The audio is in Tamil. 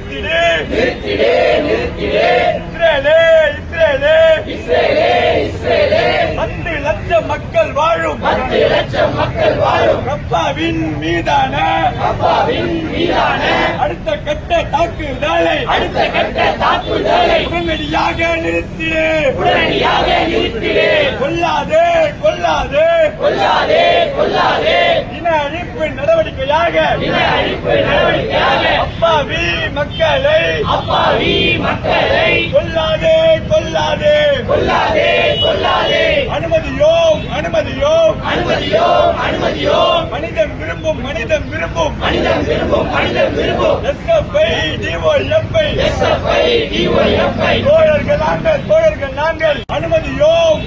நிறுத்திடு இஸ்ரேலே இஸ்ரேலே 10 லட்சம் மக்கள் வாழும் ரஃபாவின் மீதான அடுத்த கட்ட தாக்குதலை உடனடியாக நிறுத்திடு. கொல்லாதே இன அழிப்பு நடவடிக்கையாக அப்பாவி மக்களை கொல்லாதே அனுமதியோம் மனிதம் விரும்பும் SFI DOFI தோழர்கள் நாங்கள் அனுமதியோம்